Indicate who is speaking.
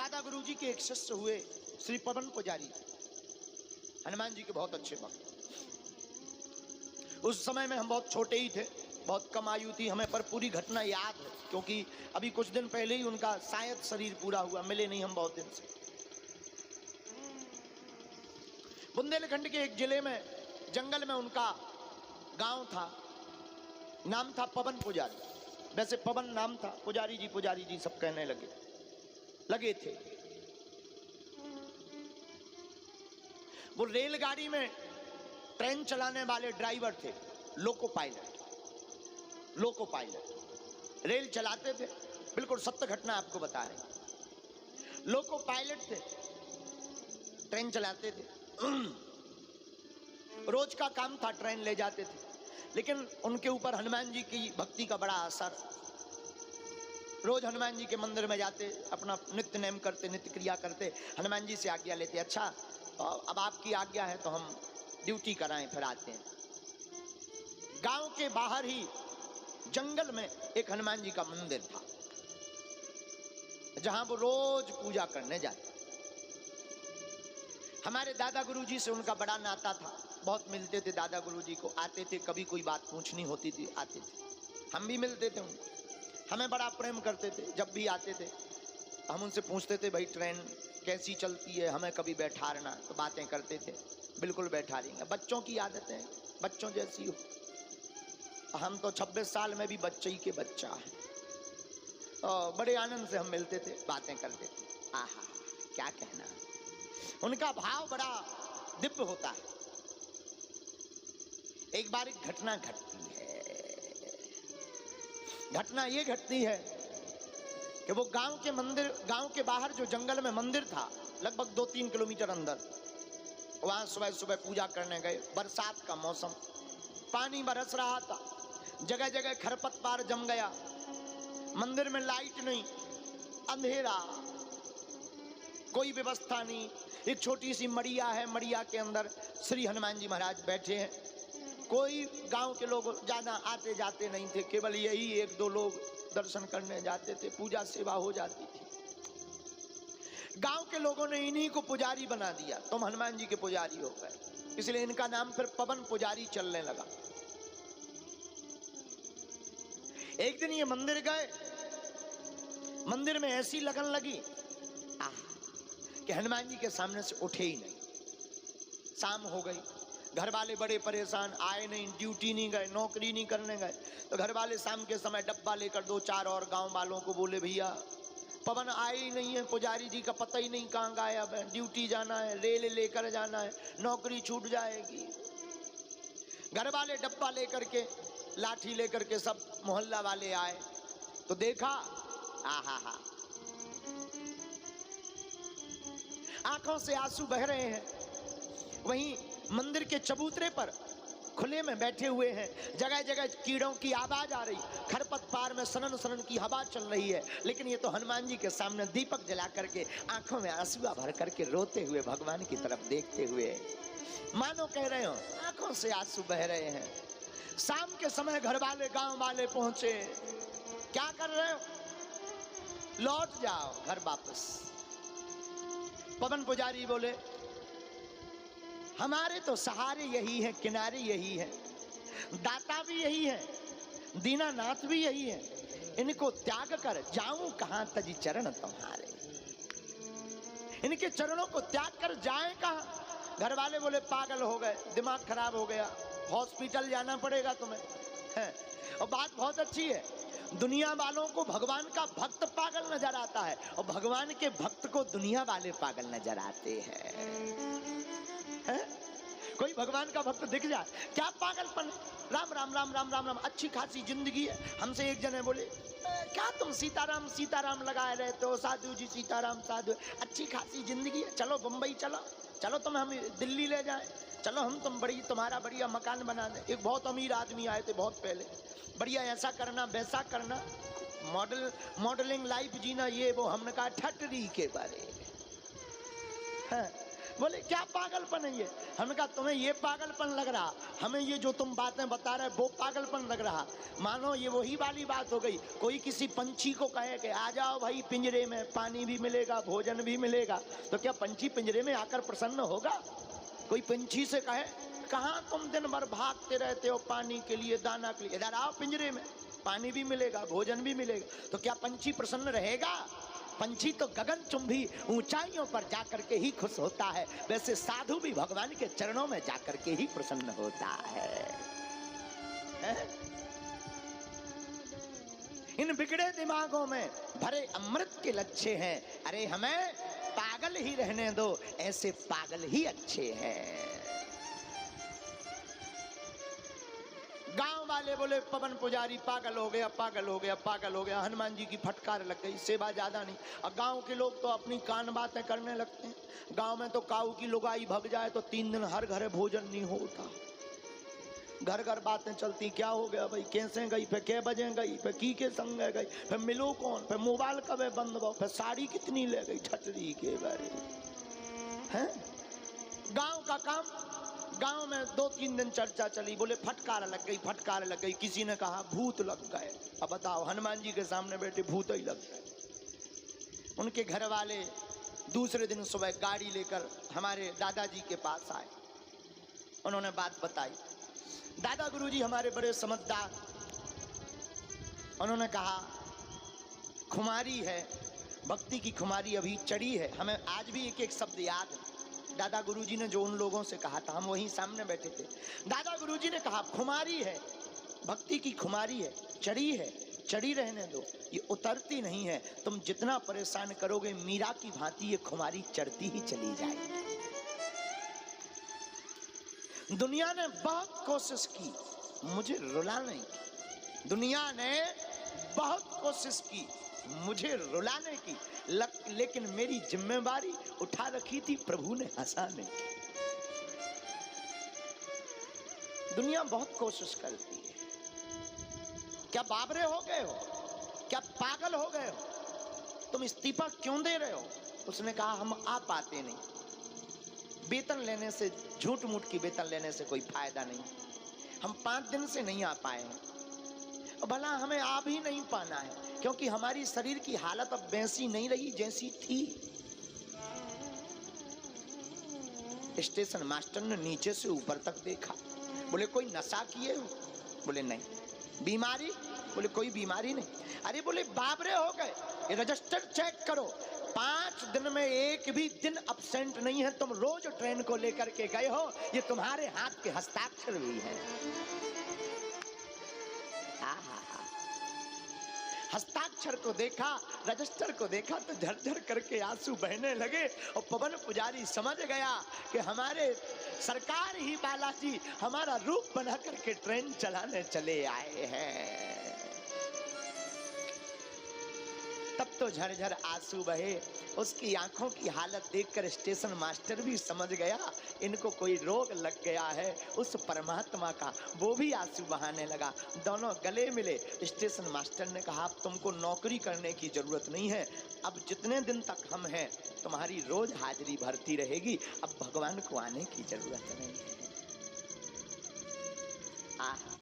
Speaker 1: दादा गुरुजी के एक शिष्य हुए श्री पवन पुजारी, हनुमान जी के बहुत अच्छे भक्त। उस समय में हम बहुत छोटे ही थे, बहुत कम आयु थी हमें, पर पूरी घटना याद है क्योंकि अभी कुछ दिन पहले ही उनका शायद शरीर पूरा हुआ, मिले नहीं हम बहुत दिन से। बुंदेलखंड के एक जिले में जंगल में उनका गांव था, नाम था पवन पुजारी। वैसे पवन नाम था, पुजारी जी सब कहने लगे थे। वो रेलगाड़ी में ट्रेन चलाने वाले ड्राइवर थे, लोको पायलट रेल चलाते थे। बिल्कुल सत्य घटना आपको बता रहे। लोको पायलट थे, ट्रेन चलाते थे। रोज का काम था, ट्रेन ले जाते थे। लेकिन उनके ऊपर हनुमान जी की भक्ति का बड़ा असर। रोज हनुमान जी के मंदिर में जाते, अपना नित्य नेम करते, नित्य क्रिया करते, हनुमान जी से आज्ञा लेते। अच्छा अब आपकी आज्ञा है तो हम ड्यूटी कराएं, फिर आते हैं। गांव के बाहर ही जंगल में एक हनुमान जी का मंदिर था जहां वो रोज पूजा करने जाते। हमारे दादा गुरुजी से उनका बड़ा नाता था, बहुत मिलते थे दादा गुरुजी को, आते थे, कभी कोई बात पूछनी होती थी आते थे, हम भी मिलते थे उनको। हमें बड़ा प्रेम करते थे, जब भी आते थे हम उनसे पूछते थे भाई ट्रेन कैसी चलती है, हमें कभी बैठाना, तो बातें करते थे। बिल्कुल बैठा लेंगे, बच्चों की आदतें बच्चों जैसी हो। हम तो 26 साल में भी बच्चे ही के बच्चा है। बड़े आनंद से हम मिलते थे, बातें करते थे। आहा क्या कहना, उनका भाव बड़ा दिव्य होता है। एक बार एक घटना घटती है। घटना ये घटती है कि वो गांव के बाहर जो जंगल में मंदिर था, लगभग 2-3 किलोमीटर अंदर, वहां सुबह सुबह पूजा करने गए। बरसात का मौसम, पानी बरस रहा था, जगह जगह खरपतवार जम गया, मंदिर में लाइट नहीं, अंधेरा, कोई व्यवस्था नहीं। एक छोटी सी मड़िया है, मड़िया के अंदर श्री हनुमान जी महाराज बैठे हैं। कोई गांव के लोग ज्यादा आते जाते नहीं थे, केवल यही 1-2 लोग दर्शन करने जाते थे, पूजा सेवा हो जाती थी। गांव के लोगों ने इन्हीं को पुजारी बना दिया, तुम हनुमान जी के पुजारी हो गए, इसलिए इनका नाम फिर पवन पुजारी चलने लगा। एक दिन ये मंदिर गए, मंदिर में ऐसी लगन लगी कि हनुमान जी के सामने से उठे ही नहीं। शाम हो गई, घर वाले बड़े परेशान, आए नहीं, ड्यूटी नहीं गए, नौकरी नहीं करने गए। तो घर वाले शाम के समय डब्बा लेकर 2-4 और गांव वालों को बोले भैया पवन आए ही नहीं है, पुजारी जी का पता ही नहीं कहाँ गायब है, ड्यूटी जाना है, रेल लेकर जाना है, नौकरी छूट जाएगी। घर वाले डब्बा लेकर के, लाठी लेकर के सब मोहल्ला वाले आए तो देखा, आहा आंखों से आंसू बह रहे हैं। वहीं मंदिर के चबूतरे पर खुले में बैठे हुए हैं, जगह जगह कीड़ों की आवाज आ रही, खरपतवार में सनन सनन की हवा चल रही है। लेकिन ये तो हनुमान जी के सामने दीपक जला करके, आंखों में आंसू भर करके रोते हुए भगवान की तरफ देखते हुए, मानो कह रहे हो आंखों से आंसू बह रहे हैं। शाम के समय घर वाले, गांव वाले पहुंचे, क्या कर रहे हो, लौट जाओ घर वापस। पवन पुजारी बोले हमारे तो सहारे यही है, किनारे यही है, दाता भी यही है, दीनानाथ भी यही है, इनको त्याग कर जाऊं कहां तजी चरण तुम्हारे। इनके चरणों को त्याग कर जाए कहां। घर वाले बोले पागल हो गए, दिमाग खराब हो गया, हॉस्पिटल जाना पड़ेगा तुम्हें है। और बात बहुत अच्छी है, दुनिया वालों को भगवान का भक्त पागल नजर आता है और भगवान के भक्त को दुनिया वाले पागल नजर आते हैं। कोई भगवान का भक्त दिख जाए, क्या पागलपन, राम राम राम राम राम राम, अच्छी खासी जिंदगी है। हमसे एक जने बोले क्या तुम सीताराम सीताराम लगाए रहते हो, साधु जी सीताराम साधु, अच्छी खासी जिंदगी है, चलो बम्बई चलो, चलो तुम हम दिल्ली ले जाए, चलो हम तुम्हारा बढ़िया मकान बना दें। एक बहुत अमीर आदमी आए थे बहुत पहले, बढ़िया ऐसा करना वैसा करना, मॉडलिंग लाइफ जीना, ये वो। हमने कहा ठटरी के बारे है, बोले क्या पागलपन है ये? हमने कहा तुम्हें ये पागलपन लग रहा, हमें ये जो तुम बातें बता रहे वो पागलपन लग रहा। मानो ये वही वाली बात हो गई, कोई किसी पंछी को कहे कि आ जाओ भाई पिंजरे में, पानी भी मिलेगा भोजन भी मिलेगा, तो क्या पंछी पिंजरे में आकर प्रसन्न होगा? कोई पंछी से कहे कहाँ तुम दिन भर भागते रहते हो पानी के लिए, दाना के लिए, इधर आओ पिंजरे में, पानी भी मिलेगा भोजन भी मिलेगा, तो क्या पंछी प्रसन्न रहेगा? पंछी तो गगनचुंबी ऊंचाइयों पर जाकर के ही खुश होता है, वैसे साधु भी भगवान के चरणों में जाकर के ही प्रसन्न होता है? इन बिगड़े दिमागों में भरे अमृत के लच्छे हैं। अरे हमें पागल ही रहने दो, ऐसे पागल ही अच्छे हैं। गांव वाले बोले पवन पुजारी पागल हो गया, पागल हो गया, पागल हो गया। हनुमान जी की फटकार लग गई, सेवा ज्यादा नहीं। और गांव के लोग तो अपनी कान बातें करने लगते हैं। गांव में तो काऊ की लुगाई भग जाए तो 3 दिन हर घर भोजन नहीं होता। घर घर बातें चलती, क्या हो गया भाई, कैसे गई, फिर कै बजे गई, फिर की के संग गई, फिर मिलो कौन, फिर मोबाइल कब बंद हो, फिर साड़ी कितनी ले गई ठटरी के बारे हैं। गांव का काम, गांव में 2-3 दिन चर्चा चली, बोले फटकार लग गई, फटकार लग गई। किसी ने कहा भूत लग गए। अब बताओ, हनुमान जी के सामने बैठे भूत ही लग गए। उनके घर वाले दूसरे दिन सुबह गाड़ी लेकर हमारे दादाजी के पास आए। उन्होंने बात बताई। दादा गुरुजी हमारे बड़े समझदार, उन्होंने कहा खुमारी है, भक्ति की खुमारी अभी चढ़ी है। हमें आज भी एक एक शब्द याद है। दादा गुरुजी ने जो उन लोगों से कहा था, हम वहीं सामने बैठे थे। दादा गुरुजी ने कहा खुमारी है, भक्ति की खुमारी है, चढ़ी है, चढ़ी रहने दो, ये उतरती नहीं है। तुम जितना परेशान करोगे मीरा की भांति ये खुमारी चढ़ती ही चली जाएगी। दुनिया ने बहुत कोशिश की मुझे रुलाने की, दुनिया ने बहुत कोशिश की मुझे रुलाने की, लेकिन मेरी जिम्मेवारी उठा रखी थी प्रभु ने हंसाने की। दुनिया बहुत कोशिश करती है। क्या बाबरे हो गए हो? क्या पागल हो गए हो? तुम इस्तीफा क्यों दे रहे हो? उसने कहा हम आ पाते नहीं, वेतन लेने से, झूठ मूठ की वेतन लेने से कोई फायदा नहीं। हम 5 दिन से नहीं आ पाए हैं। भला हमें आ भी नहीं पाना है, क्योंकि हमारी शरीर की हालत अब वैसी नहीं रही जैसी थी। स्टेशन मास्टर ने नीचे से ऊपर तक देखा। बोले कोई नशा किए हो? बोले नहीं। बीमारी? बोले कोई बीमारी नहीं। अरे बोले बाबरे हो गए, ये रजिस्टर चेक करो, 5 दिन में एक भी दिन अब्सेंट नहीं है। तुम रोज ट्रेन को लेकर के गए हो, ये तुम्हारे हाथ के हस्ताक्षर भी है। हस्ताक्षर को देखा, रजिस्टर को देखा तो झरझर करके आंसू बहने लगे। और पवन पुजारी समझ गया कि हमारे सरकार ही बालाजी हमारा रूप बना करके ट्रेन चलाने चले आए हैं। तब तो झरझर आंसू बहे। उसकी आंखों की हालत देखकर स्टेशन मास्टर भी समझ गया इनको कोई रोग लग गया है। उस परमात्मा का वो भी आंसू बहाने लगा। दोनों गले मिले। स्टेशन मास्टर ने कहा अब तुमको नौकरी करने की जरूरत नहीं है, अब जितने दिन तक हम हैं तुम्हारी रोज हाजिरी भरती रहेगी, अब भगवान को आने की जरूरत नहीं है।